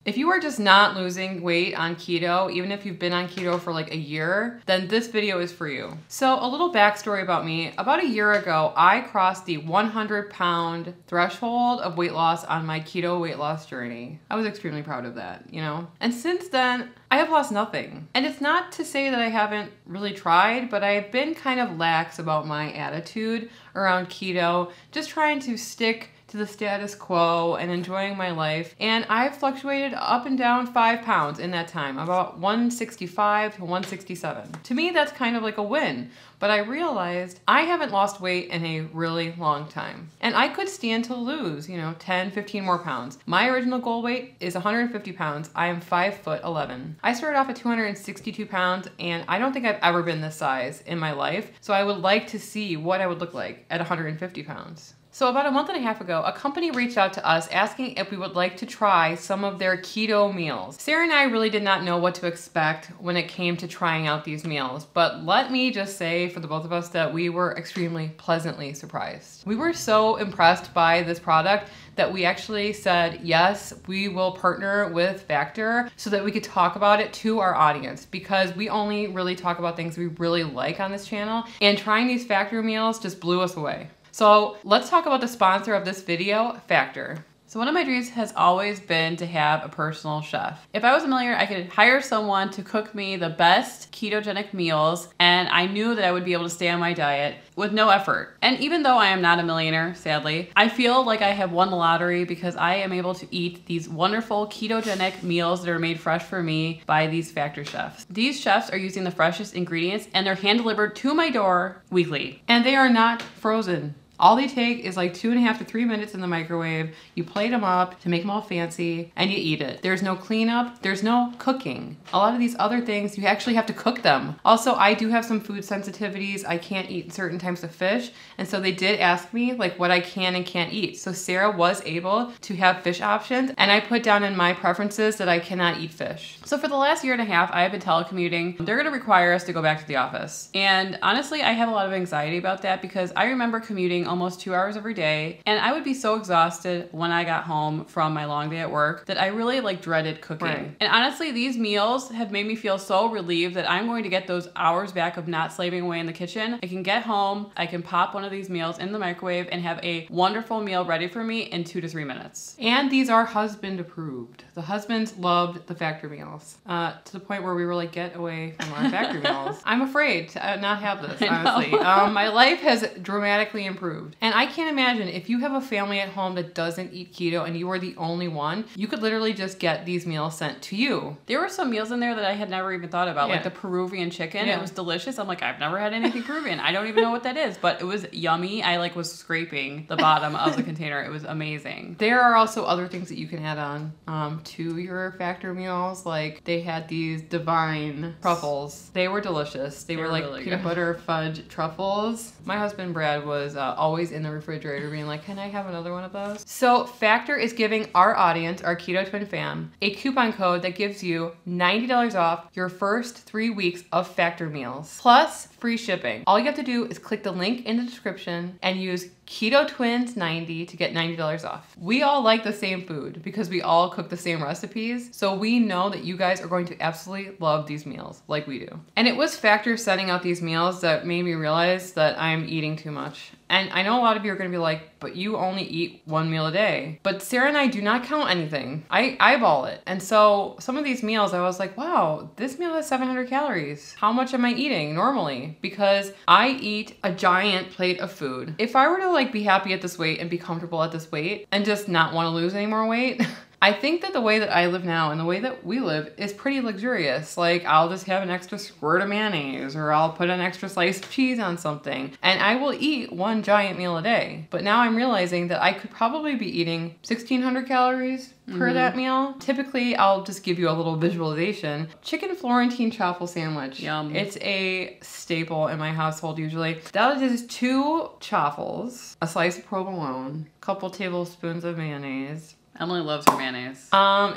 If you are just not losing weight on keto, even if you've been on keto for like a year, then this video is for you. So a little backstory about me. About a year ago, I crossed the 100-pound threshold of weight loss on my keto weight loss journey. I was extremely proud of that, you know? And since then, I have lost nothing. And it's not to say that I haven't really tried, but I've been kind of lax about my attitude around keto, just trying to stick to the status quo and enjoying my life. And I've fluctuated up and down 5 pounds in that time, about 165 to 167. To me, that's kind of like a win. But I realized I haven't lost weight in a really long time. And I could stand to lose, 10, 15 more pounds. My original goal weight is 150 pounds. I am 5'11". I started off at 262 pounds, and I don't think I've ever been this size in my life. So I would like to see what I would look like at 150 pounds. So about a month and a half ago, a company reached out to us asking if we would like to try some of their keto meals. Sarah and I really did not know what to expect when it came to trying out these meals, but let me just say for the both of us that we were extremely pleasantly surprised. We were so impressed by this product that we actually said, yes, we will partner with Factor so that we could talk about it to our audience, because we only really talk about things we really like on this channel, and trying these Factor meals just blew us away. So let's talk about the sponsor of this video, Factor. So one of my dreams has always been to have a personal chef. If I was a millionaire, I could hire someone to cook me the best ketogenic meals, and I knew that I would be able to stay on my diet with no effort. And even though I am not a millionaire, sadly, I feel like I have won the lottery because I am able to eat these wonderful ketogenic meals that are made fresh for me by these Factor chefs. These chefs are using the freshest ingredients, and they're hand delivered to my door weekly. And they are not frozen. All they take is like 2.5 to 3 minutes in the microwave. You plate them up to make them all fancy and you eat it. There's no cleanup, there's no cooking. A lot of these other things, you actually have to cook them. Also, I do have some food sensitivities. I can't eat certain types of fish. And so they did ask me like what I can and can't eat. So Sarah was able to have fish options, and I put down in my preferences that I cannot eat fish. So for the last year and a half, I have been telecommuting. They're gonna require us to go back to the office. And honestly, I have a lot of anxiety about that because I remember commuting almost 2 hours every day, and I would be so exhausted when I got home from my long day at work that I really dreaded cooking. Right. And honestly, these meals have made me feel so relieved that I'm going to get those hours back of not slaving away in the kitchen. I can get home, I can pop one of these meals in the microwave and have a wonderful meal ready for me in 2 to 3 minutes. And these are husband approved. The husbands loved the Factor meals to the point where we were like, get away from our Factor meals. I'm afraid to not have this, honestly. My life has dramatically improved. And I can't imagine if you have a family at home that doesn't eat keto and you are the only one, you could literally just get these meals sent to you. There were some meals in there that I had never even thought about, like the Peruvian chicken. It was delicious. I'm like, I've never had anything Peruvian. I don't even know what that is, but it was yummy. I was scraping the bottom of the container. It was amazing. There are also other things that you can add on to your Factor meals. Like they had these divine truffles. They were delicious. They were like really peanut butter fudge truffles. My husband Brad was always in the refrigerator being like, can I have another one of those? So Factor is giving our audience, our Keto Twin fam, a coupon code that gives you $90 off your first 3 weeks of Factor meals, plus free shipping. All you have to do is click the link in the description and use Keto Twins 90 to get $90 off. We all like the same food because we all cook the same recipes, so we know that you guys are going to absolutely love these meals like we do. And it was Factor sending out these meals that made me realize that I'm eating too much. And I know a lot of you are gonna be like, but you only eat 1 meal a day. But Sarah and I do not count anything. I eyeball it. And so some of these meals, I was like, wow, this meal has 700 calories. How much am I eating normally? Because I eat a giant plate of food. If I were to be happy at this weight and be comfortable at this weight and just not want to lose any more weight, I think that the way that I live now and the way that we live is pretty luxurious. Like I'll just have an extra squirt of mayonnaise, or I'll put an extra slice of cheese on something, and I will eat 1 giant meal a day. But now I'm realizing that I could probably be eating 1,600 calories per that meal. Typically, I'll just give you a little visualization. Chicken Florentine truffle sandwich. Yum. It's a staple in my household usually. That is 2 truffles, a slice of provolone, a couple tablespoons of mayonnaise. Emily loves her mayonnaise.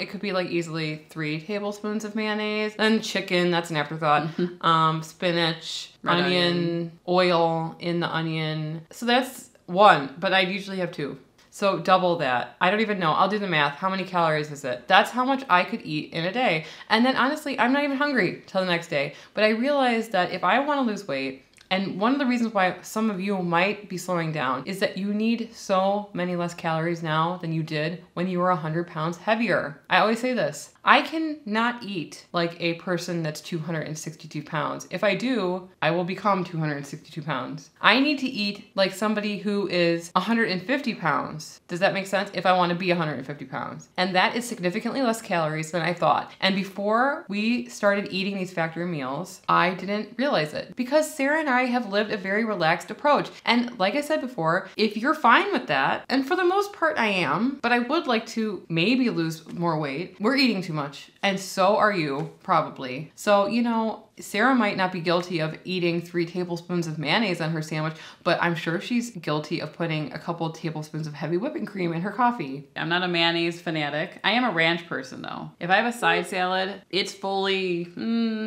It could be easily 3 tablespoons of mayonnaise. Then chicken, that's an afterthought. Spinach, red onion, oil in the onion. So that's 1, but I usually have 2. So double that. I don't even know. I'll do the math. How many calories is it? That's how much I could eat in a day. And then honestly, I'm not even hungry till the next day. But I realized that if I want to lose weight, and one of the reasons why some of you might be slowing down is that you need so many less calories now than you did when you were 100 pounds heavier. I always say this. I can not eat like a person that's 262 pounds. If I do, I will become 262 pounds. I need to eat like somebody who is 150 pounds. Does that make sense? If I want to be 150 pounds. And that is significantly less calories than I thought. And before we started eating these factory meals, I didn't realize it because Sarah and I have lived a very relaxed approach. And like I said before, if you're fine with that, and for the most part I am, but I would like to maybe lose more weight, we're eating too much. And so are you, probably. So, you know, Sarah might not be guilty of eating 3 tablespoons of mayonnaise on her sandwich, but I'm sure she's guilty of putting a couple of tablespoons of heavy whipping cream in her coffee. I'm not a mayonnaise fanatic. I am a ranch person though. If I have a side salad, it's fully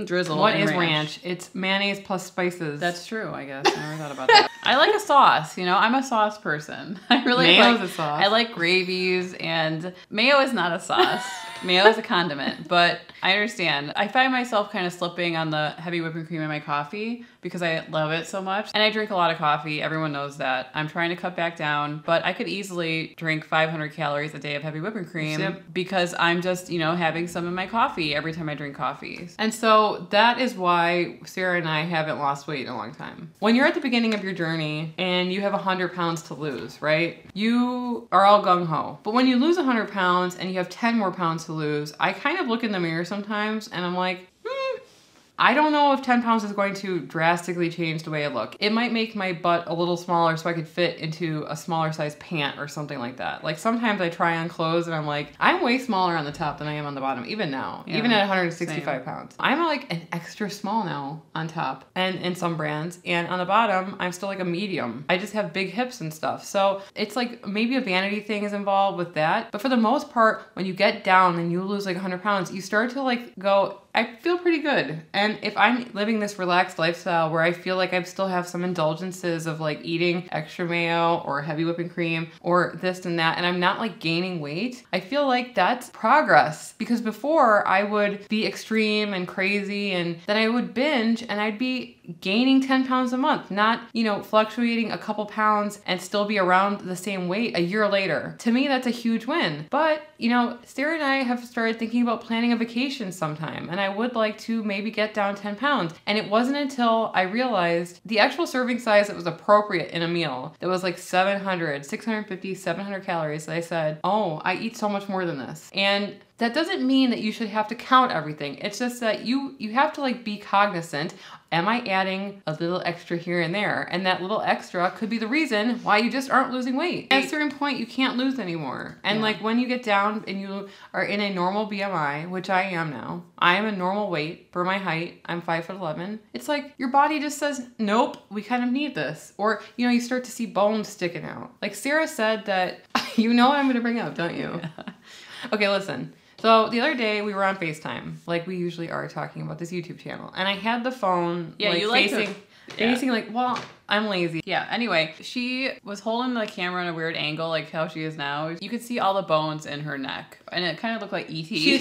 drizzled. What is ranch? It's mayonnaise plus spices. That's true, I guess. I never thought about that. I like a sauce, you know, I'm a sauce person. I really Mayo's a sauce. I like gravies, and mayo is not a sauce. Mayo is a condiment, but I understand. I find myself kind of slipping on the heavy whipping cream in my coffee because I love it so much. And I drink a lot of coffee. Everyone knows that. I'm trying to cut back down, but I could easily drink 500 calories a day of heavy whipping cream because I'm just, you know, having some in my coffee every time I drink coffee. And so that is why Sarah and I haven't lost weight in a long time. When you're at the beginning of your journey and you have 100 pounds to lose, right? You are all gung-ho. But when you lose 100 pounds and you have 10 more pounds to lose, I kind of look in the mirror sometimes and I'm like, I don't know if 10 pounds is going to drastically change the way I look. It might make my butt a little smaller so I could fit into a smaller size pant or something like that. Like sometimes I try on clothes and I'm like, I'm way smaller on the top than I am on the bottom, even now, even at 165 pounds. I'm like an extra small now on top and in some brands, and on the bottom, I'm still like a medium. I just have big hips and stuff. So it's like maybe a vanity thing is involved with that. But for the most part, when you get down and you lose like 100 pounds, you start to like go, I feel pretty good. And if I'm living this relaxed lifestyle where I feel like I still have some indulgences of like eating extra mayo or heavy whipping cream or this and that, and I'm not like gaining weight, I feel like that's progress. Because before I would be extreme and crazy and then I would binge and I'd be gaining 10 pounds a month, not, you know, fluctuating a couple pounds and still be around the same weight a year later. To me, that's a huge win. But, you know, Sarah and I have started thinking about planning a vacation sometime, and I would like to maybe get down 10 pounds. And it wasn't until I realized the actual serving size that was appropriate in a meal that was like 650, 700 calories that I said, oh, I eat so much more than this. And that doesn't mean that you should have to count everything. It's just that you have to like be cognizant. Am I adding a little extra here and there? And that little extra could be the reason why you just aren't losing weight. At a certain point, you can't lose anymore. And like when you get down and you are in a normal BMI, which I am now, I am a normal weight for my height. I'm 5'11". It's like your body just says, nope, we kind of need this. Or, you know, you start to see bones sticking out. Like Sarah said that, you know what I'm gonna bring up, don't you? Yeah. Okay, listen. So the other day we were on FaceTime, like we usually are, talking about this YouTube channel, and I had the phone facing like, well, I'm lazy. Yeah, anyway, she was holding the camera in a weird angle, like how she is now. You could see all the bones in her neck, and it kind of looked like E.T. She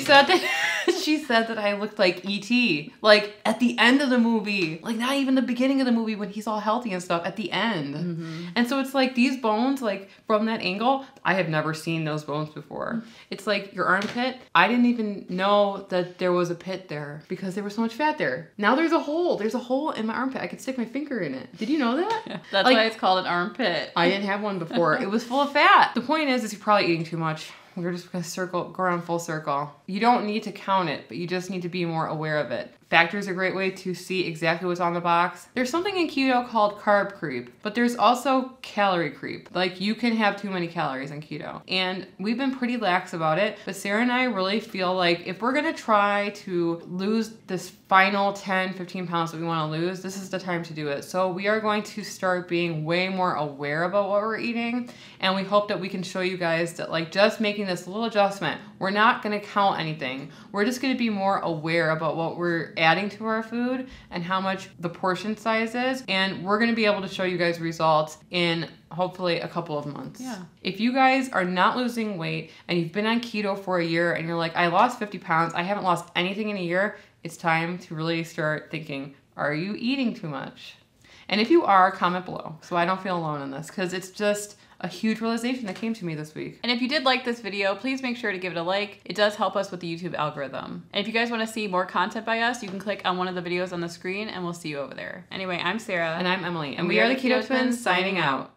said that I looked like E.T. Like at the end of the movie, like not even the beginning of the movie when he's all healthy and stuff, at the end. Mm-hmm. And so it's like these bones, like from that angle, I have never seen those bones before. It's like your armpit. I didn't even know that there was a pit there because there was so much fat there. Now there's a hole. There's a hole in my armpit. I could stick my finger in it. Did you know that? Yeah, that's like, why it's called an armpit. I didn't have one before. It was full of fat. The point is you're probably eating too much. We're just gonna go around full circle. You don't need to count it, but you just need to be more aware of it. Factor is a great way to see exactly what's on the box. There's something in keto called carb creep, but there's also calorie creep. Like you can have too many calories in keto. And we've been pretty lax about it, but Sarah and I really feel like if we're gonna try to lose this final 10, 15 pounds that we wanna lose, this is the time to do it. So we are going to start being way more aware about what we're eating. And we hope that we can show you guys that like just making this little adjustment, we're not gonna count anything. We're just gonna be more aware about what we're adding to our food and how much the portion size is. And we're going to be able to show you guys results in hopefully a couple of months. Yeah. If you guys are not losing weight and you've been on keto for a year and you're like, I lost 50 pounds, I haven't lost anything in a year, it's time to really start thinking, are you eating too much? And if you are, comment below so I don't feel alone in this, because it's just a huge realization that came to me this week. And if you did like this video, please make sure to give it a like. It does help us with the YouTube algorithm. And if you guys want to see more content by us, you can click on one of the videos on the screen and we'll see you over there. Anyway, I'm Sarah. And I'm Emily. And we are the Keto Twins signing out.